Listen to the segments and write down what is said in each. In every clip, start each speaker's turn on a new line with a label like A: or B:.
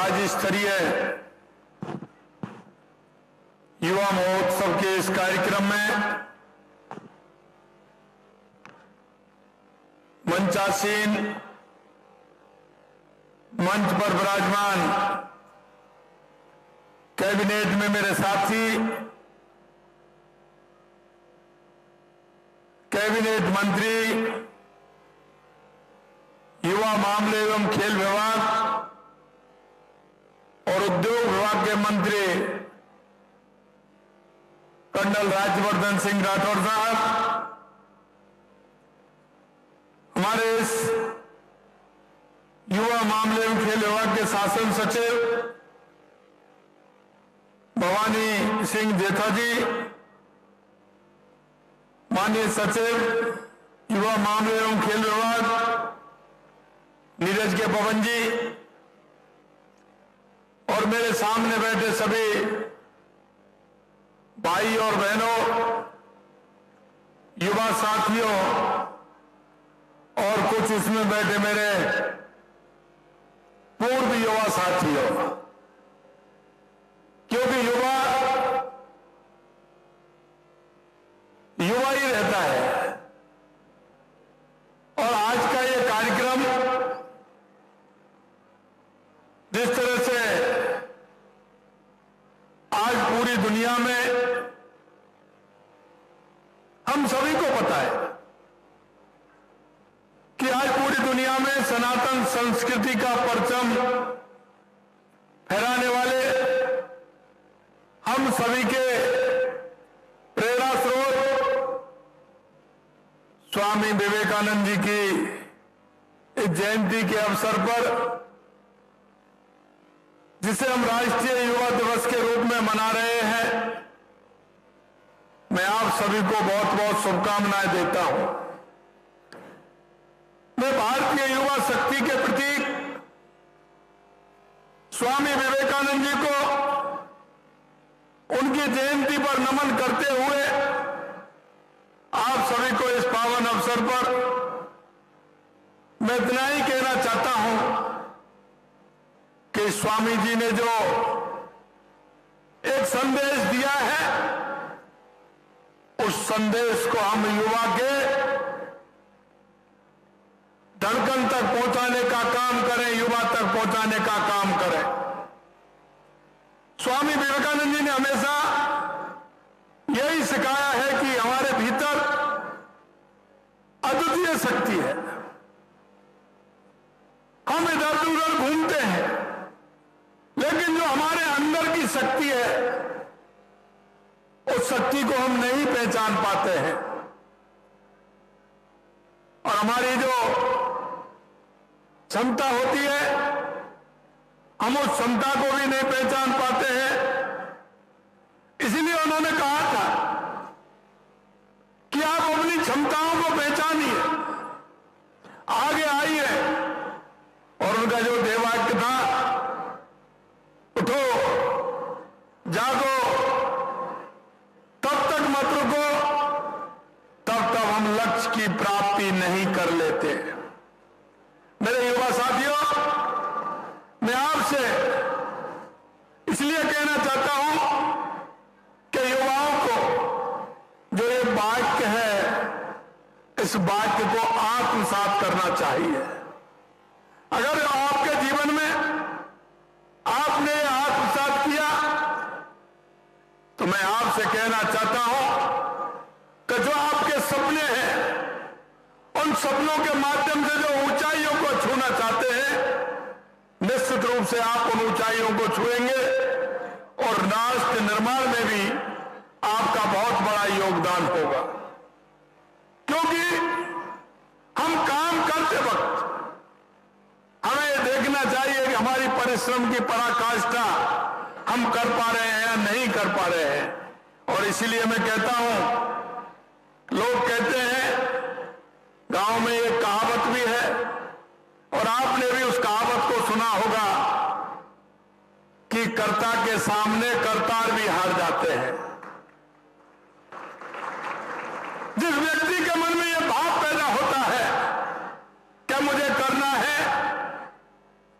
A: राज्य स्तरीय युवा महोत्सव के इस कार्यक्रम में मंचासीन मंच पर विराजमान कैबिनेट में मेरे साथी, कैबिनेट मंत्री, युवा मामले एवं खेल विभाग और उद्योग विभाग के मंत्री कर्नल राज्यवर्धन सिंह राठौर साहब, हमारे इस युवा मामले एवं खेल विभाग के शासन सचिव भवानी सिंह जेठा जी, माननीय सचिव युवा मामले एवं खेल विभाग नीरज के पवन जी और मेरे सामने बैठे सभी भाई और बहनों, युवा साथियों और कुछ इसमें बैठे मेरे पूर्व युवा साथियों, क्योंकि युवा ही रहता है। और आज का ये कार्यक्रम जिस तरह से आज पूरी दुनिया में हम सभी को पता है कि आज पूरी दुनिया में सनातन संस्कृति का परचम फहराने वाले हम सभी के प्रेरणा स्रोत स्वामी विवेकानंद जी की इस जयंती के अवसर पर, जिसे हम राष्ट्रीय युवा दिवस के रूप में मना रहे हैं, मैं आप सभी को बहुत बहुत शुभकामनाएं देता हूं। मैं भारतीय युवा शक्ति के प्रतीक स्वामी विवेकानंद जी को उनकी जयंती पर नमन करते हुए आप सभी को इस पावन अवसर पर मैं इतना ही कहना चाहता हूं कि स्वामी जी ने जो एक संदेश दिया है, उस संदेश को हम युवा के धड़कन तक पहुंचाने का काम करें, युवा तक पहुंचाने का काम करें। स्वामी विवेकानंद जी ने हमेशा यही सिखाया है कि हमारे भीतर अद्वितीय शक्ति है। हम इधर उधर घूमते हैं, लेकिन जो हमारे अंदर की शक्ति है, उस शक्ति को हम नहीं पहचान पाते हैं। और हमारी जो क्षमता होती है, हम उस क्षमता को भी नहीं पहचान पाते हैं। इसलिए उन्होंने कहा था कि आप अपनी क्षमताओं को पहचानिए, आगे आइए। और उनका जो देवाक्य था, उठो जागो, तब तक मत रुको, तब तक हम लक्ष्य की प्राप्ति नहीं कर लेते। मेरे युवा साथियों, मैं आपसे इसलिए कहना चाहता हूं कि युवाओं को जो ये वाक्य है, इस वाक्य को आत्मसात करना चाहिए। अगर आपके जीवन में आपने आत्मसात किया, तो मैं आपसे कहना चाहता हूं कि जो आपके सपने हैं, उन सपनों के माध्यम से जो ऊंचाइयों को छूना चाहते हैं, निश्चित रूप से आप उन ऊंचाइयों को छुएंगे और राष्ट्र निर्माण में भी आपका बहुत बड़ा योगदान होगा। क्योंकि हम काम करते वक्त हमें देखना चाहिए कि हमारी परिश्रम की पराकाष्ठा हम कर पा रहे हैं या नहीं कर पा रहे हैं। और इसीलिए मैं कहता हूं, लोग कहते हैं, गांव में एक कहावत भी है और आपने भी उस कहावत को सुना होगा कि कर्ता के सामने करतार भी हार जाते हैं। जिस व्यक्ति के मन में यह भाव पैदा होता है कि मुझे करना है,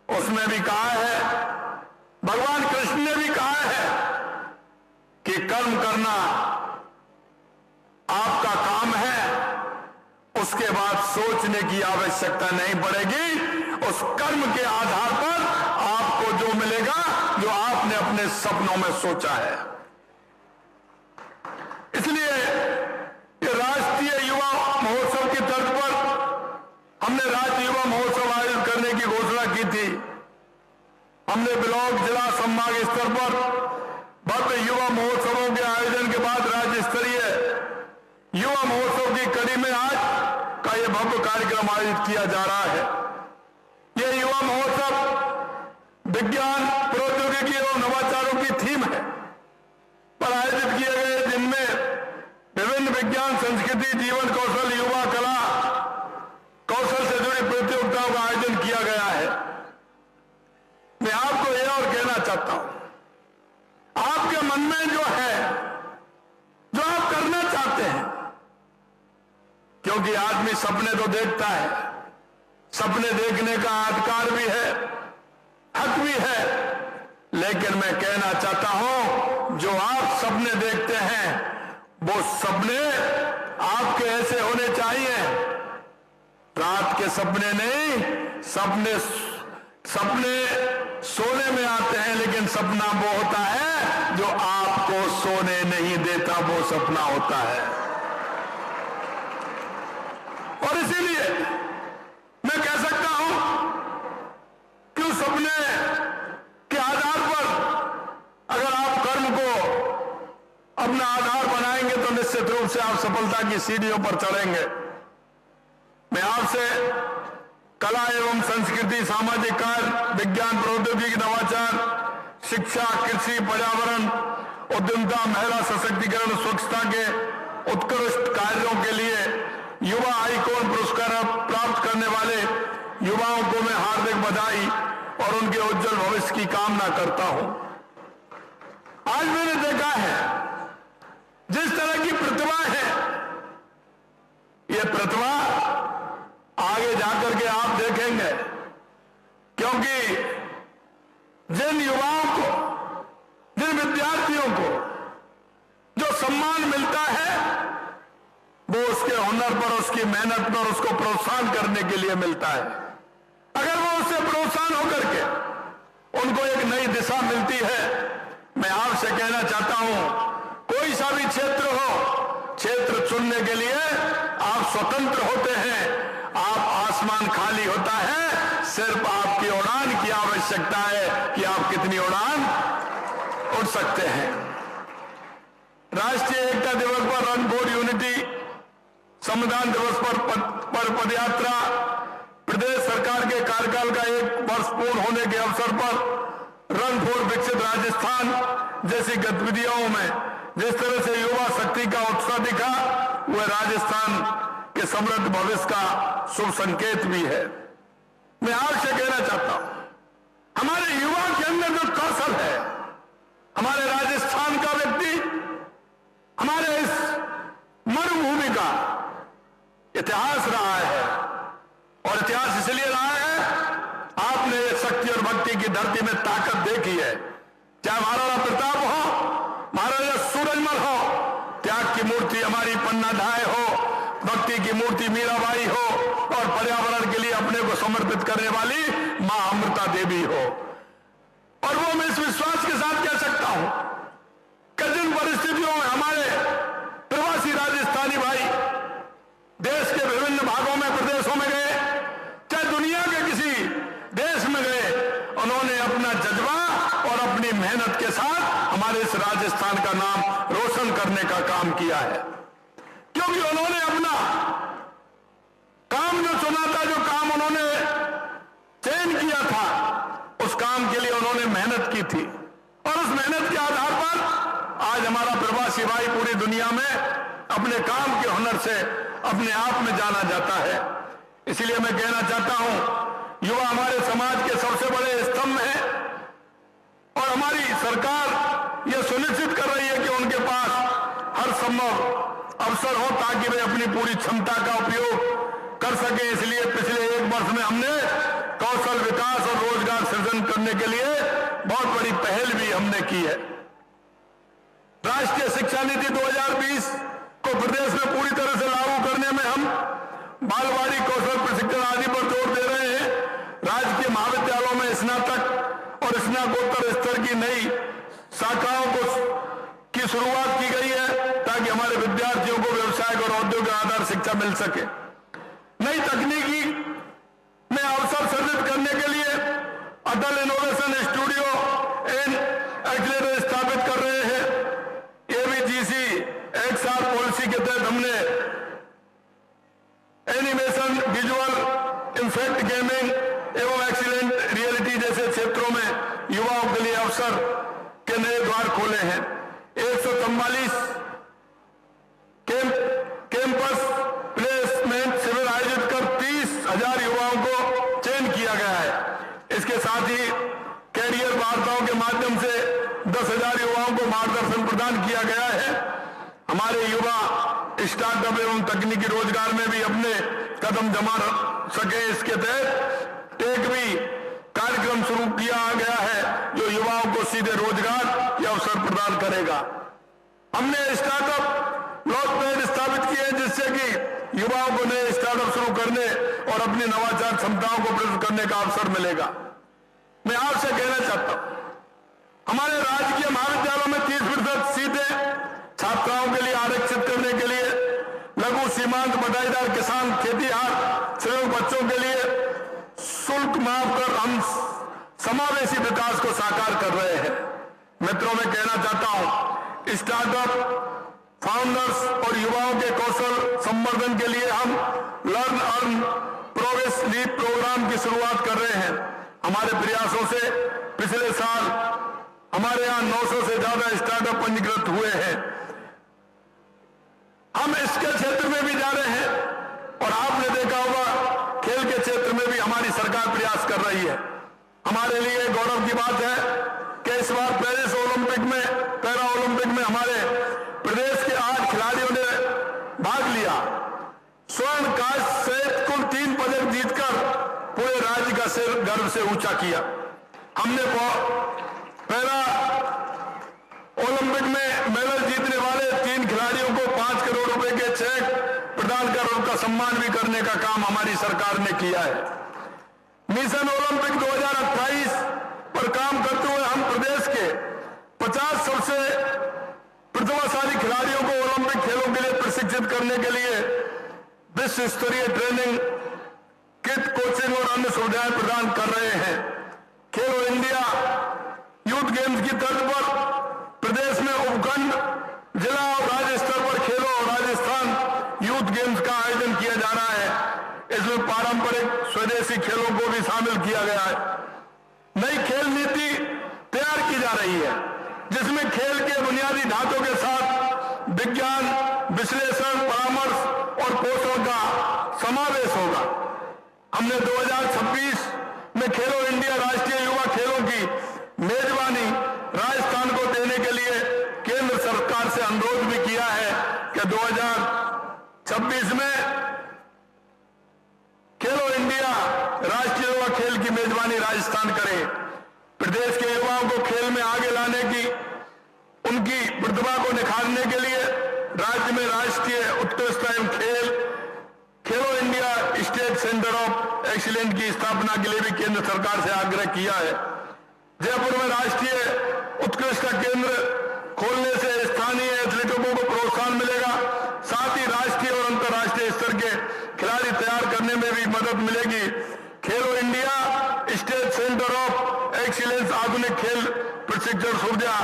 A: उसमें भी कहा है कर्म करना आपका काम है, उसके बाद सोचने की आवश्यकता नहीं पड़ेगी। उस कर्म के आधार पर आपको जो मिलेगा जो आपने अपने सपनों में सोचा है। इसलिए ये राष्ट्रीय युवा महोत्सव की तर्ज पर हमने राज्य युवा महोत्सव आयोजित करने की घोषणा की थी। हमने ब्लॉक, जिला, संभाग स्तर पर भव्य युवा महोत्सवों के आयोजन के बाद राज्य स्तरीय युवा महोत्सव की कड़ी में आज का यह भव्य कार्यक्रम आयोजित किया जा रहा है। यह युवा महोत्सव विज्ञान, प्रौद्योगिकी और नवाचारों की थीम है पर आयोजित किए गए, जिनमें विभिन्न विज्ञान, संस्कृति, जीवन कौशल, युवा कला कौशल से जुड़ी प्रतियोगिताओं का आयोजन किया गया है। मैं आपको यह और कहना चाहता हूं, आपके मन में जो है, जो आप करना चाहते हैं, क्योंकि आदमी सपने तो देखता है, सपने देखने का अधिकार भी है, हक भी है, लेकिन मैं कहना चाहता हूं जो आप सपने देखते हैं वो सपने आपके ऐसे होने चाहिए, रात के सपने नहीं। सपने सोने में आते हैं, लेकिन सपना वो होता है जो आपको सोने नहीं देता, वो सपना होता है। और इसीलिए मैं कह सकता हूं कि उस सपने के आधार पर अगर आप कर्म को अपना आधार बनाएंगे तो निश्चित रूप से आप सफलता की सीढ़ियों पर चढ़ेंगे। मैं आपसे कला एवं संस्कृति, सामाजिक कार्य, विज्ञान, प्रौद्योगिकी, नवाचार, शिक्षा, कृषि, पर्यावरण, उद्यमिता, महिला सशक्तिकरण, स्वच्छता के उत्कृष्ट कार्यों के लिए युवा आइकॉन पुरस्कार प्राप्त करने वाले युवाओं को मैं हार्दिक बधाई और उनके उज्जवल भविष्य की कामना करता हूं। आज मैंने देखा है जिस तरह की प्रतिभा है, यह प्रतिभा आगे जाकर के आप देखेंगे, क्योंकि जिन युवाओं को, जिन विद्यार्थियों को जो सम्मान मिलता है वो उसके हुनर पर, उसकी मेहनत पर, उसको प्रोत्साहन करने के लिए मिलता है। अगर वो उससे प्रोत्साहन होकर के उनको एक नई दिशा मिलती है, मैं आपसे कहना चाहता हूं कोई सा भी क्षेत्र हो, क्षेत्र चुनने के लिए आप स्वतंत्र होते हैं। आप आसमान खाली होता है, सिर्फ आपकी उड़ान की आवश्यकता है कि आप कितनी उड़ान उड़ सकते हैं। राष्ट्रीय एकता दिवस पर रन फॉर यूनिटी, संविधान दिवस पर पदयात्रा, प्रदेश सरकार के कार्यकाल का 1 वर्ष पूर्ण होने के अवसर पर रन फॉर विकसित राजस्थान जैसी गतिविधियों में जिस तरह से युवा शक्ति का उत्साह दिखा, वह राजस्थान के समृद्ध भविष्य का शुभ संकेत भी है। मैं आपसे कहना चाहता हूं हमारे युवा के अंदर जो कौशल है, हमारे राजस्थान का व्यक्ति हमारे इस मरुभूमि का इतिहास रहा है, और इतिहास इसलिए रहा है, आपने ये शक्ति और भक्ति की धरती में ताकत देखी है। चाहे महाराणा प्रताप हो, महाराजा सूरजमल हो, त्याग की मूर्ति हमारी पन्ना धाय हो, भक्ति की मूर्ति मीराबाई हो, और पर्यावरण के लिए अपने को समर्पित करने वाली मां अमृता देवी हो। और वो मैं इस विश्वास के साथ कह सकता हूं कि जिन परिस्थितियों में हमारे प्रवासी राजस्थानी भाई देश के विभिन्न भागों में, प्रदेशों में गए, चाहे दुनिया के किसी देश में गए, उन्होंने अपना जज्बा और अपनी मेहनत के साथ हमारे इस राजस्थान का नाम रोशन करने का काम किया है। क्योंकि उन्होंने अपना काम जो चुना था, जो काम उन्होंने चयन किया था, उस काम के लिए उन्होंने मेहनत की थी, और उस मेहनत के आधार पर आज हमारा प्रवासी भाई पूरी दुनिया में अपने काम के हुनर से अपने आप में जाना जाता है। इसलिए मैं कहना चाहता हूं युवा हमारे समाज के सबसे बड़े स्तंभ हैं, और हमारी सरकार यह सुनिश्चित कर रही है कि उनके पास हर संभव अवसर हो ताकि वे अपनी पूरी क्षमता का उपयोग कर सके। इसलिए पिछले 1 वर्ष में हमने कौशल विकास और रोजगार सृजन करने के लिए बहुत बड़ी पहल भी हमने की है। राष्ट्रीय शिक्षा नीति 2020 को प्रदेश में पूरी तरह से लागू करने में हम बालवाड़ी, कौशल प्रशिक्षण आदि पर जोर दे रहे हैं। राजकीय महाविद्यालयों में स्नातक और स्नातकोत्तर स्तर की नई शाखाओं की शुरुआत की गई है ताकि हमारे विद्यार्थियों को व्यवसायिक और औद्योगिक आधार शिक्षा मिल सके। नई तकनीकी में अवसर सृजित करने के लिए अटल इनोवेशन स्टूडियो एंड एक्सीलरेटर स्थापित कर रहे हैं। एबीजीसी XR पॉलिसी के तहत हमने एनिमेशन, विजुअल इफेक्ट, गेमिंग एवं एक्सीलेंट रियलिटी जैसे क्षेत्रों में युवाओं के लिए अवसर के नए द्वार खोले हैं। 144 कैंपस प्लेसमेंट शिविर आयोजित कर 30,000 युवाओं को चयन किया गया है। इसके साथ ही कैरियर वार्ताओं के माध्यम से 10,000 युवाओं को मार्गदर्शन प्रदान किया गया है। हमारे युवा स्टार्टअप एवं तकनीकी रोजगार में भी अपने कदम जमा सके, इसके तहत टेक भी कार्यक्रम शुरू किया गया है जो युवाओं को सीधे रोजगार या अवसर प्रदान करेगा। हमने स्टार्टअप लॉन्च पैड स्थापित किए हैं जिससे कि युवाओं को नए स्टार्टअप शुरू करने और अपनी नवाचार क्षमताओं को प्रस्तुत करने का अवसर मिलेगा। मैं आपसे कहना चाहता हूं, हमारे राजकीय महाविद्यालयों में 30% सीटें छात्राओं के लिए आरक्षित करने के लिए लघु सीमांत बटाईदार किसान खेतीहार श्रमिक बच्चों के लिए शुल्क माफ कर हम समावेशी विकास को साकार कर रहे हैं। मित्रों, मैं कहना चाहता हूं, स्टार्टअप फाउंडर्स और युवाओं के कौशल संवर्धन के लिए हम learn earn progress lead programme की शुरुआत कर रहे हैं। हमारे प्रयासों से पिछले साल हमारे यहां 900 से ज्यादा स्टार्टअप पंजीकृत हुए हैं। हम इसके क्षेत्र में भी जा रहे हैं और आपने देखा होगा खेल के क्षेत्र में भी हमारी सरकार प्रयास कर रही है। हमारे लिए गौरव की बात है कि इस बार पेरिस ओलंपिक में, पैरा ओलंपिक में हमारे प्रदेश के 8 खिलाड़ियों ने भाग लिया। स्वर्ण, कांस्य सहित कुल 3 पदक जीतकर पूरे राज्य का सिर गर्व से ऊंचा किया। हमने पैरा ओलंपिक में मेडल जीतने वाले 3 खिलाड़ियों को 5 करोड़ रुपए के चेक प्रदान कर उनका सम्मान भी करने का काम हमारी सरकार ने किया है। मिशन ओलंपिक 2028 पर काम करते हुए हम प्रदेश के 50 सबसे प्रतिभाशाली खिलाड़ियों को ओलंपिक खेलों के लिए प्रशिक्षित करने के लिए विश्व स्तरीय ट्रेनिंग किट, कोचिंग और अन्य सुविधाएं प्रदान कर रहे हैं। खेलो इंडिया यूथ गेम्स की तर्ज पर प्रदेश में उपखंड, जिला और राज्य स्तर पर खेलो और राजस्थान यूथ गेम्स का आयोजन किया जा रहा है। इसमें पारंपरिक स्वदेशी खेलों को भी शामिल किया गया है। नई खेल नीति तैयार की जा रही है जिसमें खेल के बुनियादी ढांचों के साथ विज्ञान, विश्लेषण, परामर्श और पोषण का समावेश होगा। हमने 2026 में खेलो इंडिया राष्ट्रीय युवा खेलों की मेजबानी राजस्थान को देने के लिए केंद्र सरकार से अनुरोध भी किया है कि 2026 में खेलो इंडिया राष्ट्रीय युवा खेल की मेजबानी राजस्थान करे। प्रदेश के युवाओं को खेल में आगे लाने की, उनकी प्रतिभा को निखारने के लिए राज्य में राष्ट्रीय उत्कृष्टता एवं खेलो India state centre of excellence की स्थापना के लिए भी केंद्र सरकार से आग्रह किया है। जयपुर में राष्ट्रीय उत्कृष्टता केंद्र खोलने से स्थानीय एथलीटों को प्रोत्साहन मिलेगा, साथ ही राष्ट्रीय और अंतर्राष्ट्रीय स्तर के खिलाड़ी तैयार करने में भी मदद मिलेगी। खेलो India state centre of excellence आधुनिक खेल प्रशिक्षण सुविधा,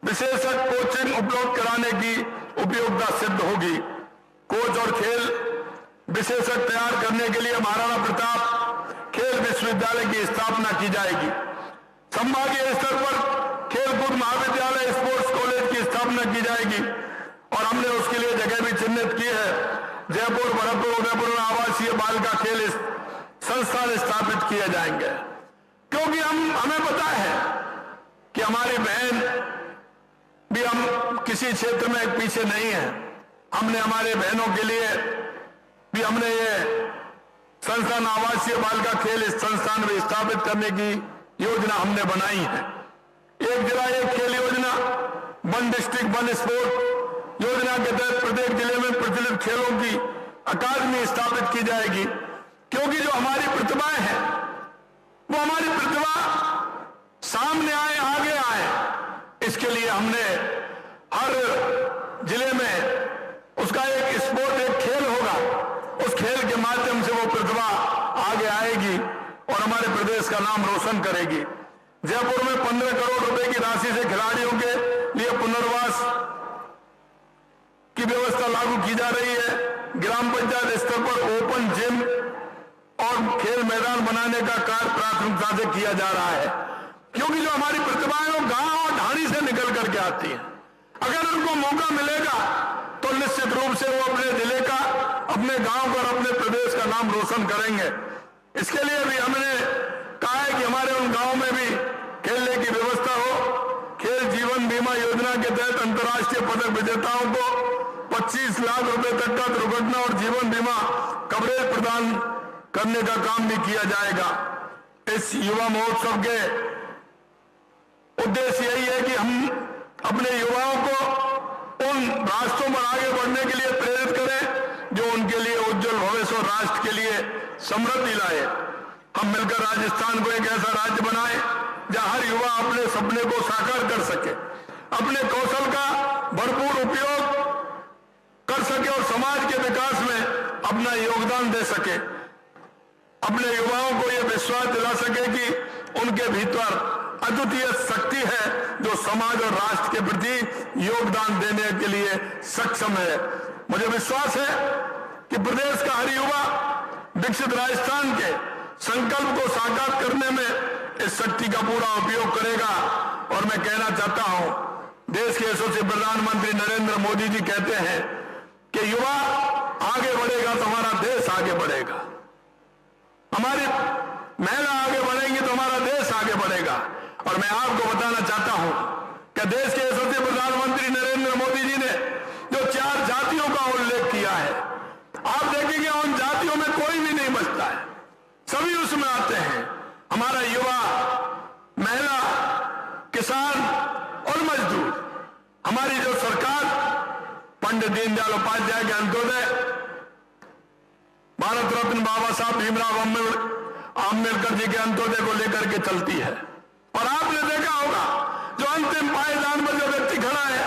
A: विशेषज्ञ कोचिंग उपलब्ध कराने की उपयोगिता सिद्ध होगी। कोच और खेल विशेषज्ञ तैयार करने के लिए महाराणा प्रताप खेल विश्वविद्यालय की स्थापना की जाएगी। संभागीय स्तर पर खेलकूद महाविद्यालय, स्पोर्ट्स कॉलेज की स्थापना की जाएगी और हमने उसके लिए जगह भी चिन्हित की है। जयपुर, भरतपुर, उदयपुर में आवासीय बालिका खेल संस्थान स्थापित किए जाएंगे, क्योंकि हमें पता है कि हमारी बहन भी, हम किसी क्षेत्र में पीछे नहीं है। हमने हमारे बहनों के लिए भी हमने ये संस्थान, आवासीय बालिका खेल संस्थान भी स्थापित करने की योजना हमने बनाई है। एक जिला एक खेल योजना वन डिस्ट्रिक्ट वन स्पोर्ट योजना के तहत प्रत्येक जिले में प्रचलित खेलों की अकादमी स्थापित की जाएगी, क्योंकि जो हमारी प्रतिभाएं हैं वो हमारी प्रतिभा सामने आए, आगे आए, इसके लिए हमने हर जिले में उसका एक स्पोर्ट, एक खेल होगा, उस खेल के माध्यम से वो प्रतिभा आगे आएगी और हमारे प्रदेश का नाम रोशन करेगी। जयपुर में 15 करोड़ रुपए की राशि से खिलाड़ियों के लिए पुनर्वास की व्यवस्था लागू की जा रही है। ग्राम पंचायत स्तर पर ओपन जिम और खेल मैदान बनाने का कार्य प्राथमिकता से किया जा रहा है, क्योंकि जो हमारी प्रतिभाएं वो गांव और ढाणी से निकल करके आती हैं। अगर उनको मौका मिलेगा तो निश्चित रूप से वो अपने जिले का, अपने गांव का और अपने प्रदेश का नाम रोशन करेंगे। इसके लिए भी हमने कहा है कि हमारे उन गांव में भी खेलने की व्यवस्था हो। खेल जीवन बीमा योजना के तहत अंतर्राष्ट्रीय पदक विजेताओं को 25 लाख रुपए तक का दुर्घटना और जीवन बीमा कवरेज प्रदान करने का काम भी किया जाएगा। इस युवा महोत्सव के उद्देश्य यही है कि हम अपने युवाओं को उन रास्तों पर आगे बढ़ने के लिए प्रेरित करें जो उनके लिए उज्जवल भविष्य और राष्ट्र के लिए समृद्धि लाए। हम मिलकर राजस्थान को एक ऐसा राज्य बनाएं जहां हर युवा अपने सपने को साकार कर सके, अपने कौशल का भरपूर उपयोग कर सके और समाज के विकास में अपना योगदान दे सके। अपने युवाओं को यह विश्वास दिला सके कि उनके भीतर अद्वितीय शक्ति है जो समाज और राष्ट्र के प्रति योगदान देने के लिए सक्षम है। मुझे विश्वास है कि प्रदेश का हर युवा विकसित राजस्थान के संकल्प को साकार करने में इस शक्ति का पूरा उपयोग करेगा। और मैं कहना चाहता हूं, देश के यशस्वी प्रधानमंत्री नरेंद्र मोदी जी कहते हैं कि युवा आगे बढ़ेगा तो हमारा देश आगे बढ़ेगा, हमारी महिला आगे बढ़ेंगी तो हमारा देश आगे बढ़ेगा। और मैं आपको बताना चाहता हूं कि देश के यशस्वी प्रधानमंत्री नरेंद्र मोदी जी ने जो 4 जातियों का उल्लेख किया है, आप देखेंगे उन जातियों में कोई भी नहीं बचता है, सभी उसमें आते हैं। हमारा युवा, महिला, किसान और मजदूर, हमारी जो सरकार पंडित दीनदयाल उपाध्याय के अंत्योदय, भारत रत्न बाबा साहब भीमराव अम्बेडकर जी के अंत्योदय को लेकर के चलती है। और आपने देखा होगा जो अंतिम पायदान पर जो व्यक्ति खड़ा है,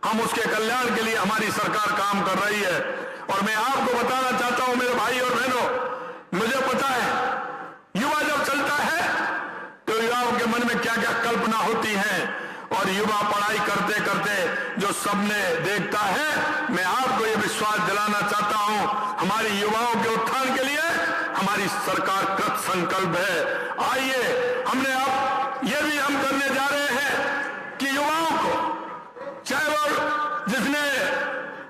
A: हम उसके कल्याण के लिए हमारी सरकार काम कर रही है। और मैं आपको बताना चाहता हूं मेरे भाई और बहनों, मुझे पता है युवा जब चलता है तो युवाओं के मन में क्या क्या कल्पना होती है, और युवा पढ़ाई करते करते जो सपने देखता है, मैं आपको ये विश्वास दिलाना चाहता हूं हमारी युवाओं के उत्थान के लिए हमारी सरकार कृत संकल्प है। आइए हमने अब ये भी हम करने जा रहे हैं कि युवाओं को, चाहे वो जिसने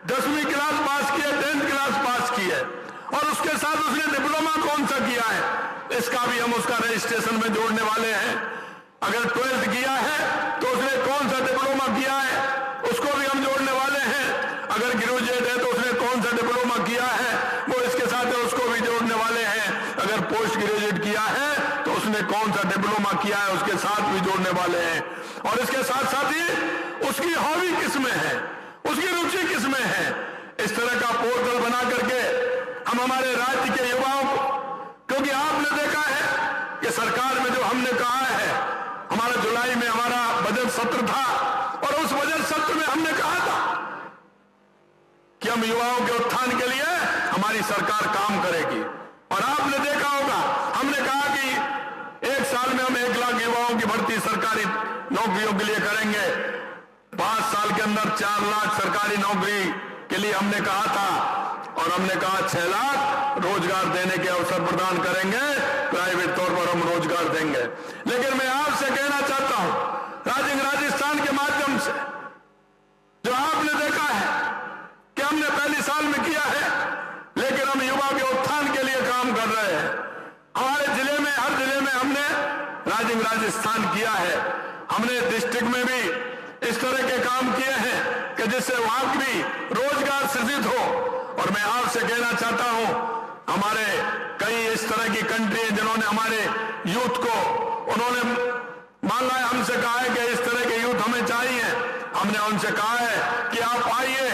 A: 10वीं क्लास पास की है, 10th क्लास पास की है और उसके साथ उसने डिप्लोमा कौन सा किया है, इसका भी हम उसका रजिस्ट्रेशन में जोड़ने वाले हैं। अगर 12th किया है तो उसने कौन सा डिप्लोमा किया है, उसको भी हम जोड़ने वाले हैं। अगर ग्रेजुएट है तो उसने कौन सा डिप्लोमा किया है, वो इसके साथ है, उसको भी जोड़ने वाले हैं। अगर पोस्ट ग्रेजुएट किया है तो उसने कौन सा डिप्लोमा किया है, उसके साथ भी जोड़ने वाले हैं। और इसके साथ साथ ही उसकी हॉबी किसमें है, उसकी रुचि किसमें है, इस तरह का पोर्टल बना करके हम हमारे राज्य के युवाओं को, क्योंकि आपने देखा है कि सरकार में जो हमने कहा है, हमारा जुलाई में हमारा बजट सत्र था और उस बजट सत्र में हमने कहा था कि हम युवाओं के उत्थान के लिए हमारी सरकार काम करेगी। और आपने देखा होगा हमने कहा कि 1 साल में हम 1 लाख युवाओं की भर्ती सरकारी नौकरियों के लिए करेंगे। 5 साल के अंदर 4 लाख सरकारी नौकरी के लिए हमने कहा था, और हमने कहा 6 लाख रोजगार देने के अवसर प्रदान करेंगे, प्राइवेट तौर पर हम रोजगार देंगे। लेकिन मैं आपसे कहना चाहता हूं, राजस्थान के माध्यम से जो आपने देखा है कि हमने पहले साल में किया है, लेकिन हम युवा के उत्थान के लिए काम कर रहे हैं। हमारे जिले में, हर जिले में हमने राजस्थान किया है। हमने डिस्ट्रिक्ट में भी इस तरह के काम किए हैं कि जिससे वहां भी रोजगार सृजित हो। और मैं आपसे कहना चाहता हूं, हमारे कई इस तरह की कंट्री है जिन्होंने हमारे यूथ को, उन्होंने मांगा है, हमसे कहा है कि इस तरह के यूथ हमें चाहिए। हमने उनसे कहा है कि आप आइए,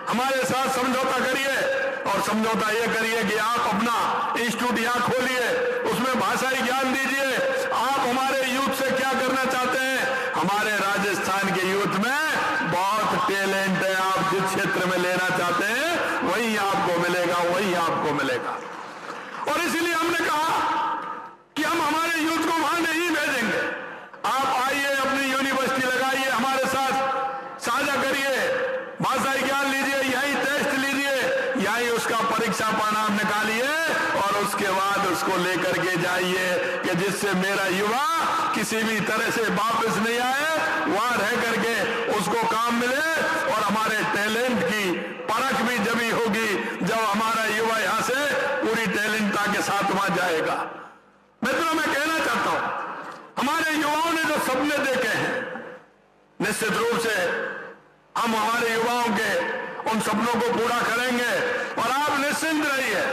A: हमारे साथ समझौता करिए, और समझौता ये करिए कि आप अपना इंस्टीट्यूट यहां खोलिए, उसमें भाषाई ज्ञान दीजिए। आप हमारे यूथ से क्या करना चाहते हैं? हमारे राजस्थान के यूथ में बहुत टैलेंट है, आप जिस क्षेत्र में लेना चाहते हैं वही आपको मिलेगा, वही आपको मिलेगा। और इसलिए हमने कहा कि हम हमारे यूथ को वहां नहीं भेजेंगे। आप आइए, अपनी यूनिवर्सिटी लगाइए, हमारे साथ साझा करिए, भाषाई ज्ञान लीजिए, यही टेस्ट लीजिए, यही उसका परीक्षा परिणाम निकालिए, और उसके बाद उसको लेकर के जाइए कि जिससे मेरा युवा किसी भी तरह से वापस नहीं आए, वहां रह करके उसको काम मिले। और हमारे टैलेंट की परख भी जब ही होगी जब हमारा युवा यहां से पूरी टैलेंटता के साथ वहां जाएगा। मित्रों, मैं कहना चाहता हूं, हमारे युवाओं ने जो सपने देखे हैं, निश्चित रूप से हम हमारे युवाओं के उन सपनों को पूरा करेंगे। और आप निश्चिंत रहिए,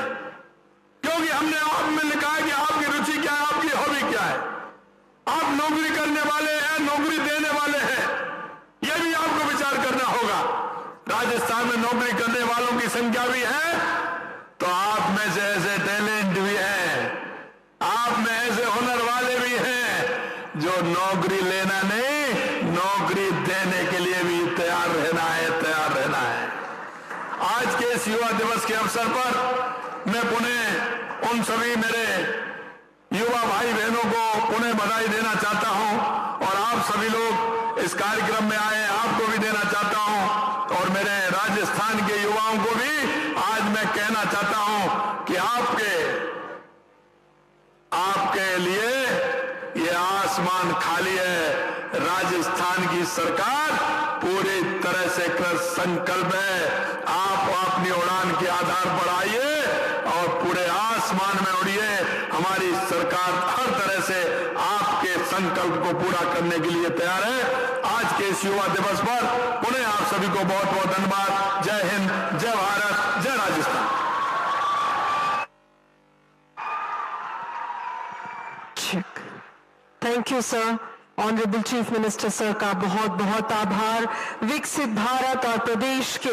A: क्योंकि हमने आप में लिखा है कि आपकी रुचि क्या है, आपकी हॉबी क्या है। आप नौकरी करने वाले हैं, नौकरी देने वाले हैं, यह भी आपको विचार करना होगा। राजस्थान में नौकरी करने वालों की संख्या भी है, तो आप में से ऐसे टैलेंट भी हैं, आप में ऐसे हुनर वाले भी हैं जो नौकरी लेना नहीं, नौकरी देने के लिए भी तैयार रहना है, तैयार रहना है। आज के इस युवा दिवस के अवसर पर मैं पुनः उन सभी मेरे युवा भाई बहनों को पुनः बधाई देना चाहता हूं, और आप सभी लोग इस कार्यक्रम में आए, आपको भी देना चाहता हूं। और मेरे राजस्थान के युवाओं को भी आज मैं कहना चाहता हूं कि आपके लिए ये आसमान खाली है। राजस्थान की सरकार पूरी तरह से संकल्प है। आप अपनी उड़ान के आधार पर आइए और पूरे आसमान में उड़िए। हमारी सरकार हर तरह से आपके संकल्प को पूरा करने के लिए तैयार है। आज के इस युवा दिवस पर पुनः आप सभी को बहुत बहुत धन्यवाद। जय हिंद, जय भारत, जय Rajasthan.
B: Thank you sir. Honourable chief minister sir का बहुत बहुत आभार। विकसित भारत और प्रदेश के